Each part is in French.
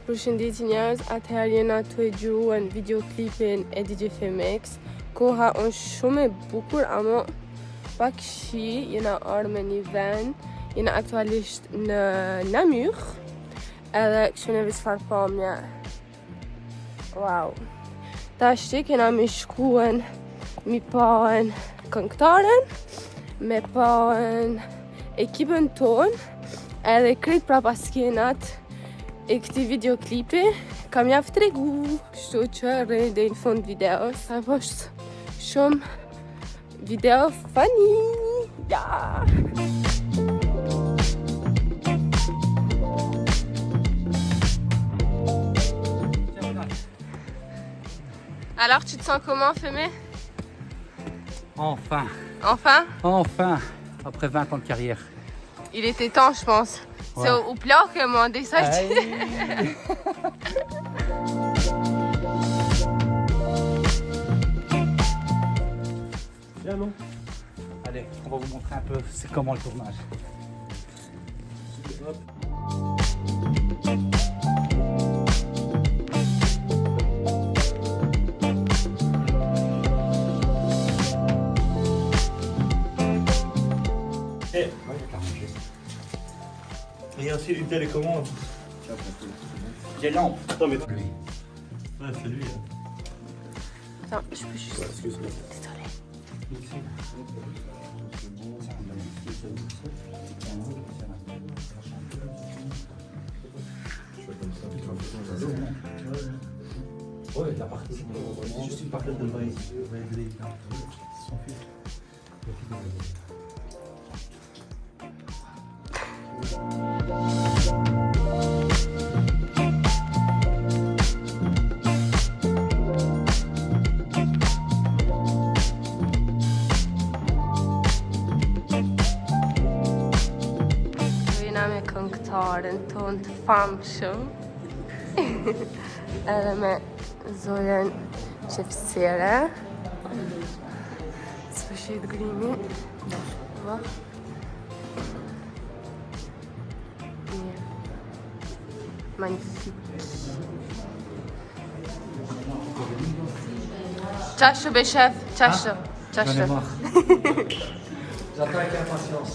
Përshëndetje njerëz, atëherë jena tu e gjuruan videoklipin e DJ Femex. Koha është shumë e bukur, ama pak shi, jena ardhur me një vend, jena aktualisht në Namur, edhe kështu në çfarë pamje. Wow. Tash kena me shkuën, mi paën këngëtaren, me paën ekipën ton, edhe krejt prapa skenat e këti videoklipi kam javë të regu, kështu që rrëni dhe në fund videos. Sa është shumë video funny. Ja! Alors, tu te sens comment, Fémé? Enfin, Enfin? enfin, après 20 ans de carrière. Il était temps, je pense. Ouais. C'est au plat que m'ont décidé. Bien non? Allez, on va vous montrer un peu c'est comment le tournage. Hop. Et il y a aussi une télécommande. Les lampes. Attends, mais Lui. ouais, c'est lui. Attends, je peux juste... Excuse-moi. Désolée. Ouais, la partie. C'est juste une partie de maïs. Jena me këngëtaren ton të famshëm. Edhe me Zoran Qepsere. Së shit grimi. Va. Mirë. Magnifique. Qashtë be shef, qashtë. J'en ai Qashtë. marre. J'attends avec impatience.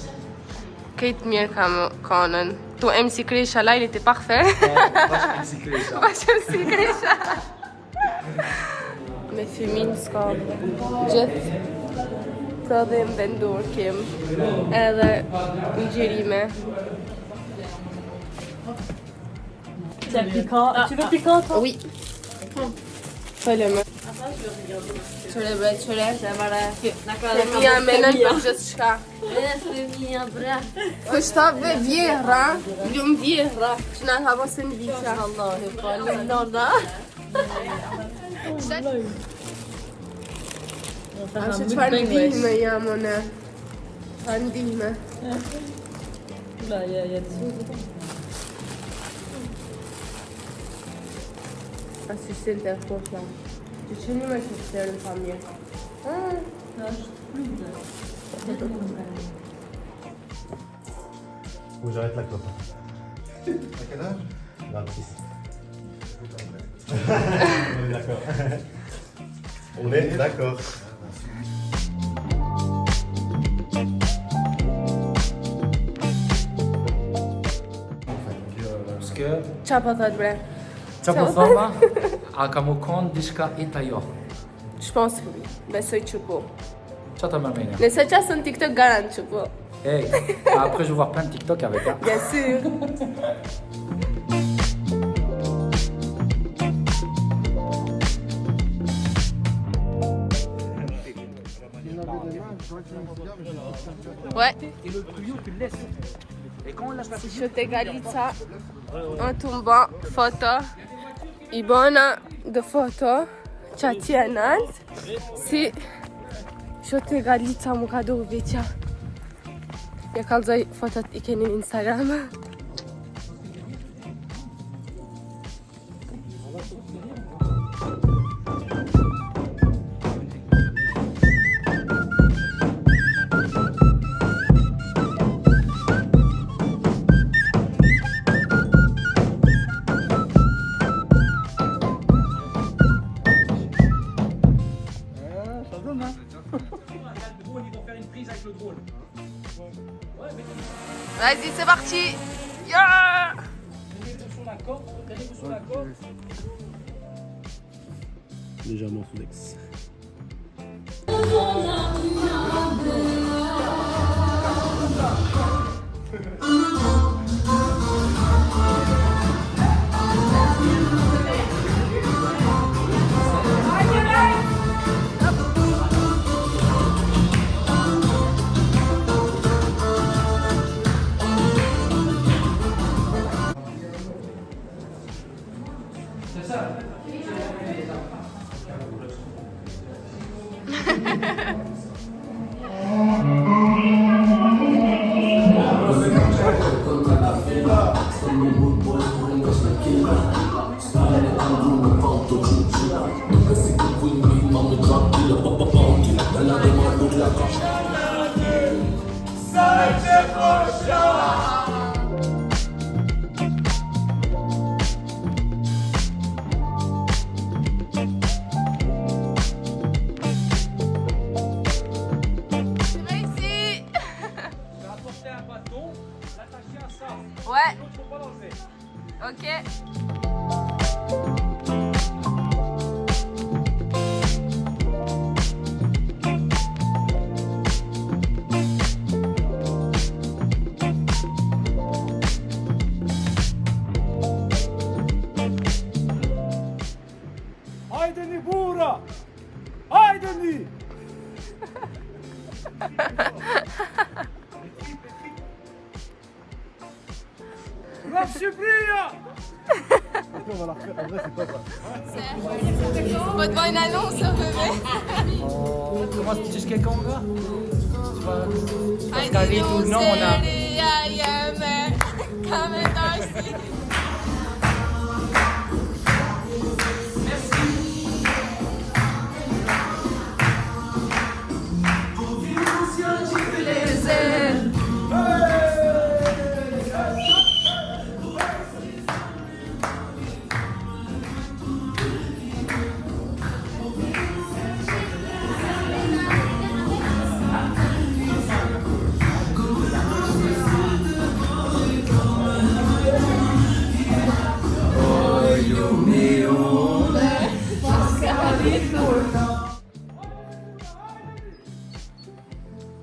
Këtë mirë kam kanën. Tu MC Kresha, là, il était parfait. Vache bicyclette, ça. Bashkë MC Kresha. Me fëmin s'ka gjithë prodhim vendor kem. Edhe ngjerime. C'est piquant. Tu veux piquant, toi? Oui. Fëllëme. Qëre bre, qëre. Fëmija menën për gjithë shka. Fëmija, bre. Kështa be vjehra, ljumë vjehra, që na havasën vita. Vallahi, po, nonna. Ashtë çfarë ndihme jam one. Çfarë ndihme. Là, il y a des Asistente aktorla. Që që një me që të tërë në familje. Faut que j'arrête la clope. À quel âge? 26. On est d'accord. On est d'accord. Parce que Qa po thot bre? ça peut faire à Kamokon diska itayo. Je pense que oui. Besoj që po. Ça t'a m'amené. Nëse qasën TikTok garant që po. Hey, après je vais voir plein de TikTok avec elle. Bien sûr. Ouais. Et le tuyau, tu le laisses. Et quand on lâche la Shote Galica në tumba foto I bona dhe foto që atje në altë si Shote Galica mu ka do veqa Ja kalzoj fotot I keni në Instagram Vas-y, c'est parti. Yeah. Légèrement sous ex. Ouais. Ok. Haydeni Buğra! Haydeni! Rapsubria! On va la refaire. En vrai, c'est pas grave. On va devant une annonce, un bébé. Comment tu sais quelqu'un là? Allez, qu'avec tout le nom, on a- Comme un Darcy.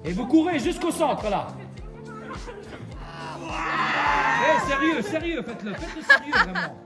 Et vous courez jusqu'au centre là. Eh, sérieux, sérieux, faites-le sérieux vraiment.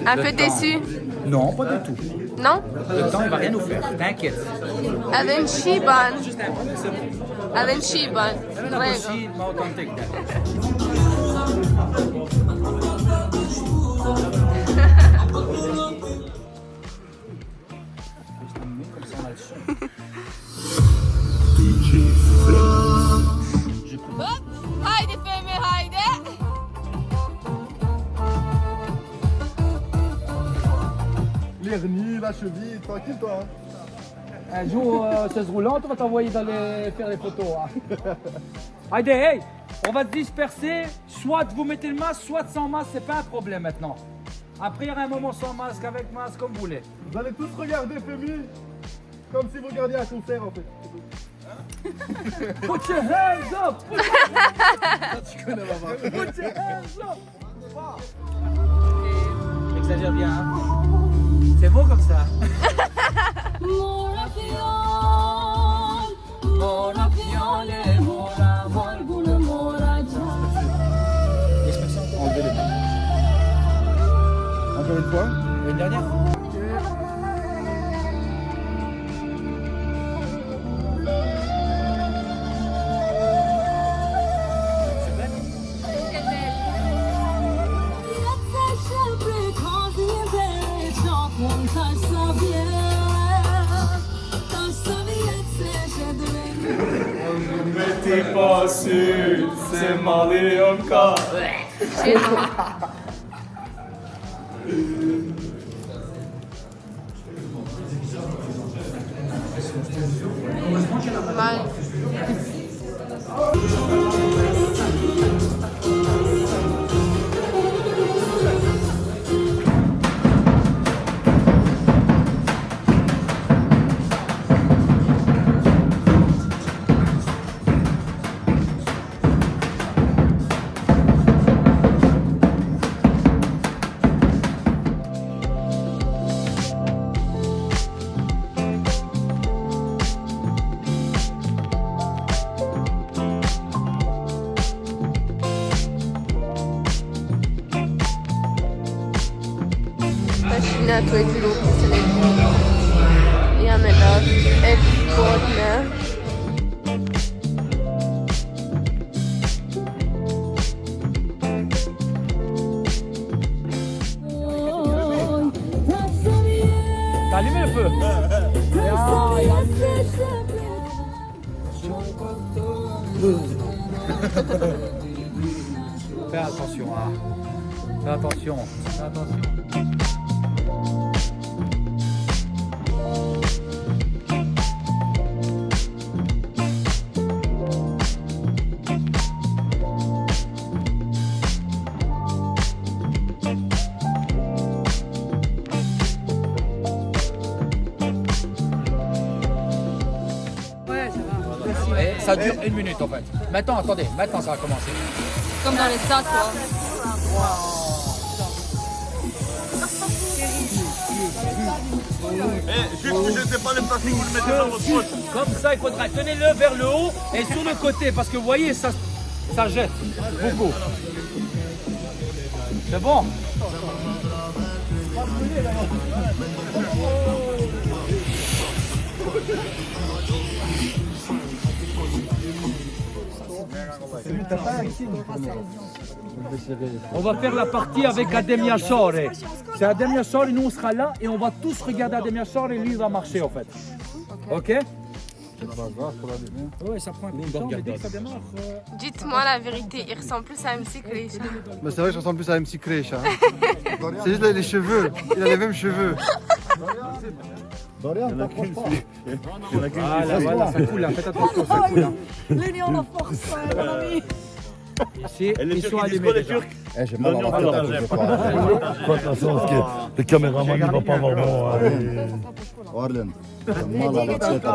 Un peu déçu? Non, pas du tout. Non? Le temps, il va rien nous faire, t'inquiète. Avenchiban. Avenchiban. Così, ma authentique. Comme ça, on a le son. l'hernie, la cheville, tranquille toi. Hein. Un jour, chaise roulante, on va t'envoyer faire les photos. Hein. Allez, hey, on va se disperser. Soit vous mettez le masque, soit sans masque, c'est pas un problème maintenant. Après, il y aura un moment sans masque, avec masque, comme vous voulez. Vous allez tous regarder Femi comme si vous regardiez un concert en fait. Put your hands up! Tu connais maman. Put your hands up! Exagère bien, hein? C'est beau comme ça. Enlevez les mains. Encore une fois. Une dernière? T'es pas sûr, c'est malé encore. Mal. Toyduğu yanında et koyma. T'as allumé le feu? Fais attention, hein. Fais attention. Fais attention. Ça dure 1 minute en fait. Maintenant, attendez, maintenant ça va commencer. Comme dans les stades, quoi. Juste que je ne sais pas le plastique, vous le mettez dans votre poche. Comme ça, il faudra tenez-le vers le haut et sur le côté parce que vous voyez, ça jette beaucoup. C'est bon? On va faire la partie avec Adem Yashar. C'est Adem Yashar et nous on sera là et on va tous regarder Adem Yashar et lui il va marcher en fait. Ok? Ouais, ça prend un peu de temps, mais dès que ça démarre. Dites-moi la vérité, il ressemble plus à MC Krisha. Mais c'est vrai que je ressemble plus à MC Krech. Hein. C'est juste les cheveux. Il a les mêmes cheveux. Dorian, t'approches pas. Voilà, ça coule là, faites attention, ça coule là. L'union, la force, mon ami. Ici, Et les ils Turcs, sont ils disent allumés quoi les déjà. Turcs? J'ai mal à la tête. Fais attention parce que le caméraman ne va pas voir bon. Warlen, j'ai mal à la tête.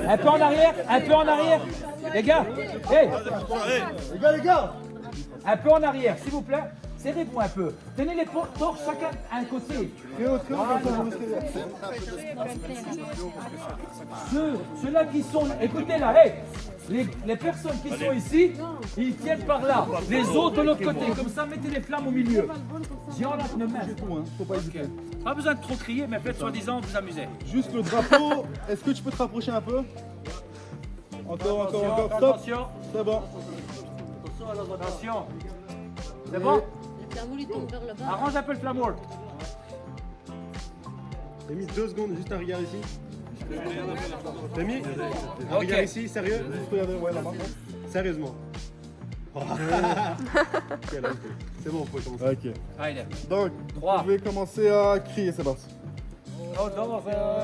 Un peu en arrière, un peu en arrière. Les gars, hey, Les gars, un peu en arrière, s'il vous plaît. Serrez-vous un peu. Tenez les torches chacun à un côté. Ceux-là qui sont... Écoutez là, hey, les personnes qui sont ici, ils tiennent par là. Les autres de l'autre côté. Comme ça, mettez les flammes au milieu. J'en ai une main. faut pas hésiter. Pas besoin de trop crier, mais faites soi-disant vous amusez. Juste le drapeau, est-ce que tu peux te rapprocher un peu? Encore, stop. Attention. C'est bon. Attention. C'est bon? Flamour, il tombe vers le bas. Arrange un peu le flamour. J'ai mis 2 secondes, juste un regard ici. T'as mis un Ok. regard ici, sérieux? Juste regarder, ouais, là-bas. Sérieusement. C'est bon, on peut commencer. Ok. Allez. Donc, 3. je vais commencer à crier, Sébastien.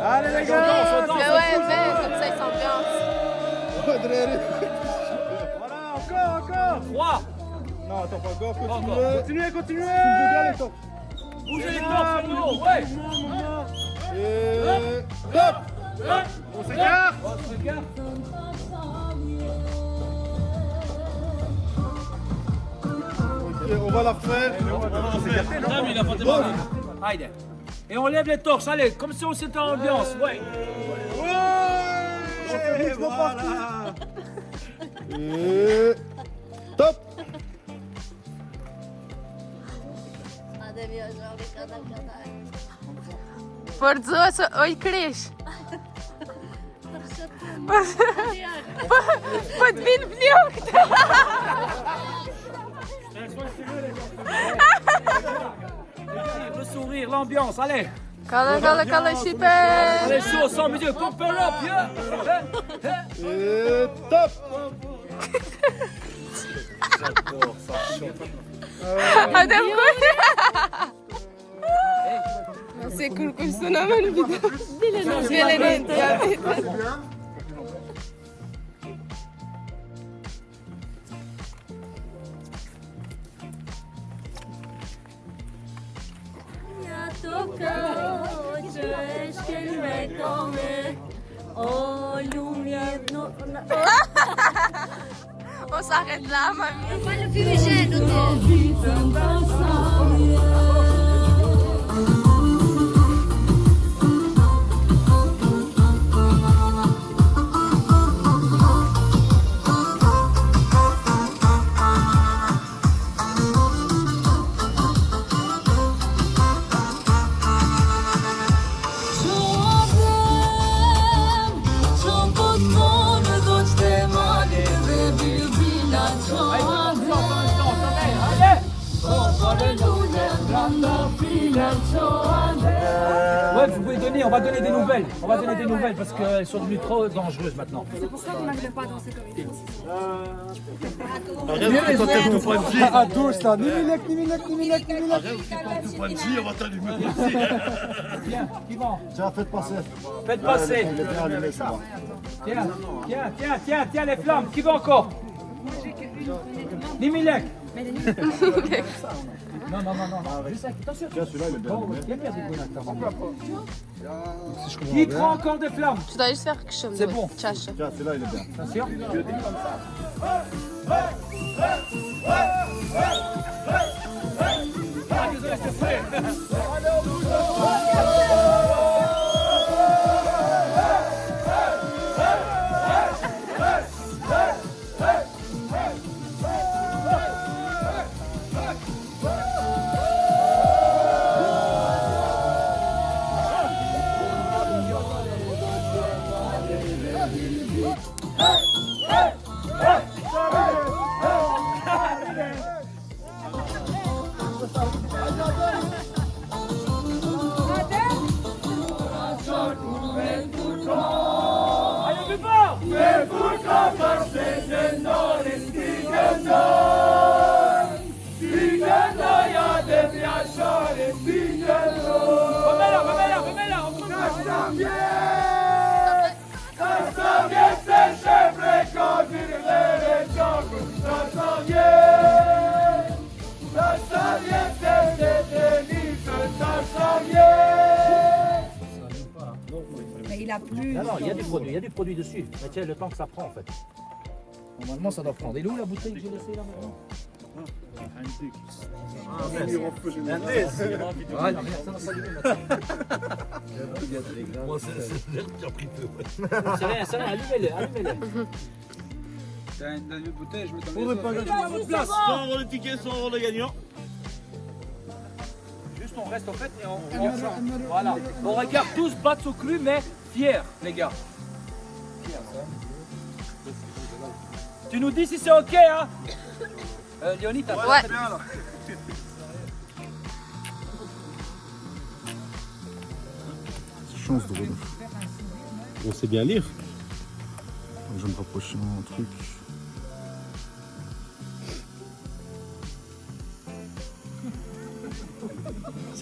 Allez les gars, Mais ouais, ben, comme ça, ils s'ambiancent. Voilà, encore. 3. Non, attends, pas encore. Continuez. Soulevez bien les torches. Bougez les torses, frérot. Ouais. Et... Top. On s'écarte. On se regarde. Ok, on va la refaire. Allez. Et on lève les torches, allez, comme si on s'était en ambiance, ouais. Et... Top. Forzoso, oi crești. Pot vin vliog. Le sourire, l'ambiance, allez. Kala și pe... Allez, chaud, sans musique, pump her up, yeah. Et top. Adam koy. Se curcul sună în video. Bine, O să arăt la mami. Ouais, vous pouvez donner, on va donner des nouvelles. On va donner des nouvelles parce qu'elles sont devenues trop dangereuses maintenant. C'est pour ça qu'on n'arrive pas à danser comme il À tous là, ni milek. On va t'allumer. Bien, qui va? Tiens, faites passer. Faites passer. Il est bien allumé, ça va. Tiens, les flammes. Qui va encore? Nimilek. Non. Juste attention. Tiens, celui-là, il est bien allumé. Qui prend encore des flammes? Tu dois juste faire quelque chose. C'est bon. Ceașă. Tiens, celui-là, il est bien. Attention. il a plu. Non, il y a des produits dessus. Mais tiens, le temps que ça prend en fait. Normalement, ça doit prendre. Et où la bouteille que j'ai laissée là maintenant? Moi, c'est l'air qui a pris peu. C'est rien, allumez-le. T'as une bouteille, je me On n'est pas À votre place. Sans avoir le ticket, sans avoir le gagnant. Juste on reste en fait et on voilà. On regarde tous battre au cru mais fiers les gars. Tu nous dis si c'est ok hein. Léonie t'as Ouais. bien alors. Chance de Rodolphe. On sait bien lire. Je vais me rapprocher un truc.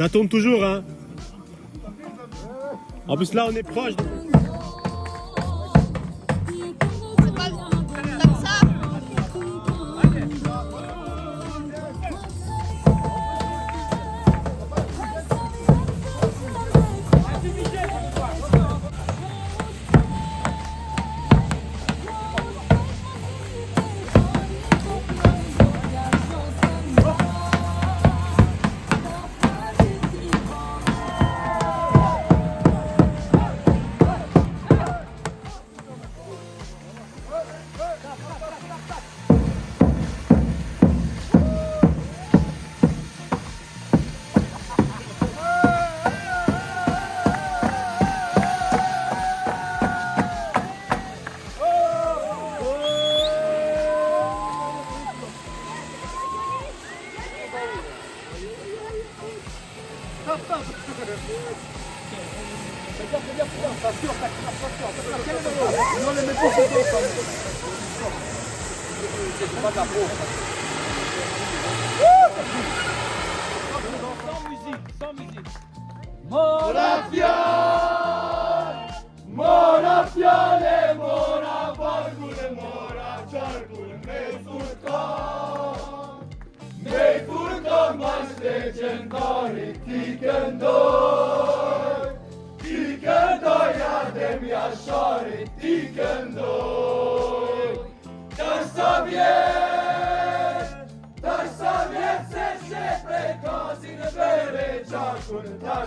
Ça tourne toujours, hein. En plus, là, on est proche. Sans musique, sans musique. Mora fiale, mora bargule, mora chargul, me furcan mas legendari, tikendoi, adem yaşari, tikendoi. Dar saviet se precauzi in bere chargul, dar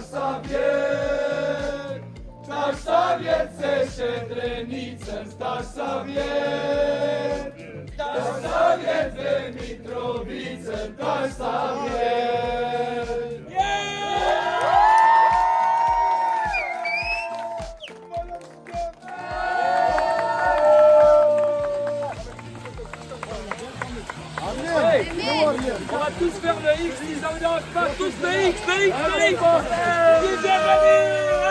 saviet se trenicen, dar saviet Mitrovicen, dar saviet. On va tous faire le X, si ça vous dérange pas, tous le X, le X, le X. DJ Rémi.